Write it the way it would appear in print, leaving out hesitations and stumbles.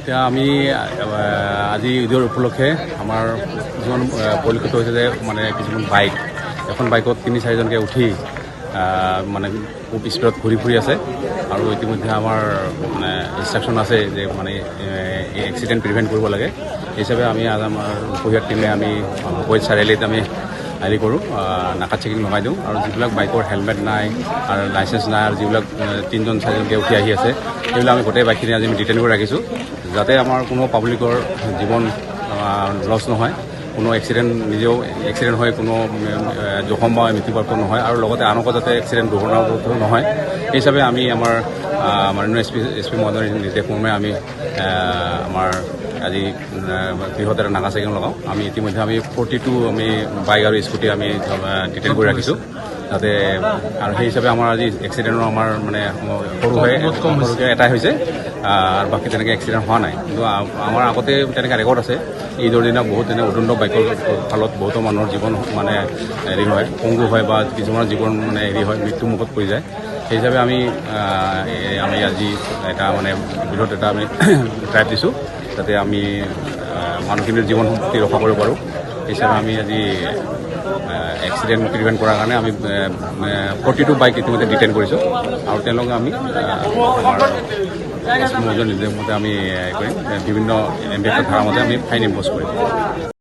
এতিয়া আমি আজি ঈদৰ উপলক্ষে আমাৰ কিছুমান পৰিলক্ষিত হৈছে যে মানে কিছুমান বাইক এখন বাইকত ৩-৪জনকৈ উঠি মানে খুব স্পীডত ঘূৰি ফুৰি আছে আৰু ইতিমধ্যে আমাৰ মানে ইনষ্ট্ৰাকশ্যন আছে যে মানে এক্সিডেণ্ট প্ৰিভেণ্ট কৰিব লাগে। সেই হিচাপে আমি আজ আমাৰ উপহিয়াৰ টিমে আমি বৈদ চাৰিআলিত আমি হেৰি কৰোঁ, নাকাত চেকিং লগাই দিওঁ আৰু যিবিলাক বাইকৰ হেলমেট নাই আৰু লাইচেঞ্চ নাই আৰু যিবিলাক ৩-৪জনকৈ উঠি আহি আছে সেইবিলাক আমি গোটেই বাইকখিনি আজি আমি ডিটেইন কৰি ৰাখিছোঁ যাতে আমাৰ কোনো পাব্লিকৰ জীৱন লছ নহয়, কোনো নিজেও এক্সিডেণ্ট হৈ কোনো জখম বা মৃত্যুপ্ৰাপ্ত নহয় আৰু লগতে আনকো যাতে এক্সিডেণ্ট দুৰ্ঘটনাগ্ৰস্ত নহয়। সেই হিচাপে আমি আমাৰ মাননীয় এছ পি মহোদয়ৰ নিৰ্দেশমৰ্মে আমি আমাৰ আজি বৃহৎ এটা নাকা চেকিং লগাওঁ। আমি ইতিমধ্যে আমি 42 আমি বাইক আৰু স্কুটি আমি ডিটেইন কৰি ৰাখিছোঁ যাতে, আৰু সেই হিচাপে আমাৰ আজি এক্সিডেণ্টৰ আমাৰ মানে সৰুকৈ এটাই হৈছে আৰু বাকী তেনেকৈ এক্সিডেণ্ট হোৱা নাই। কিন্তু আমাৰ আগতে তেনেকৈ ৰেকৰ্ড আছে, ঈদৰ দিনা বহুত তেনে উদণ্ড বাইকৰ ফলত বহুতো মানুহৰ জীৱন মানে হেৰি হয়, পংগু হয় বা কিছুমানৰ জীৱন মানে হেৰি হয়, মৃত্যুমুখত পৰি যায়। সেই হিচাপে আমি আজি এটা মানে বৃহৎ এটা আমি ড্ৰাইভ দিছোঁ যাতে আমি মানুহখিনিৰ জীৱন শক্তি ৰক্ষা কৰিব পাৰোঁ। সেই হিচাপে আমি আজি এক্সিডেণ্ট প্ৰিভেণ্ট কৰাৰ কাৰণে আমি 42 বাইক ইতিমধ্যে ডিটেইন কৰিছোঁ আৰু তেওঁলোকে আমি আমাৰ নিৰ্দেশমতে আমি কৰিম, বিভিন্ন ধাৰামতে আমি ফাইন ইম্প'জ কৰিম।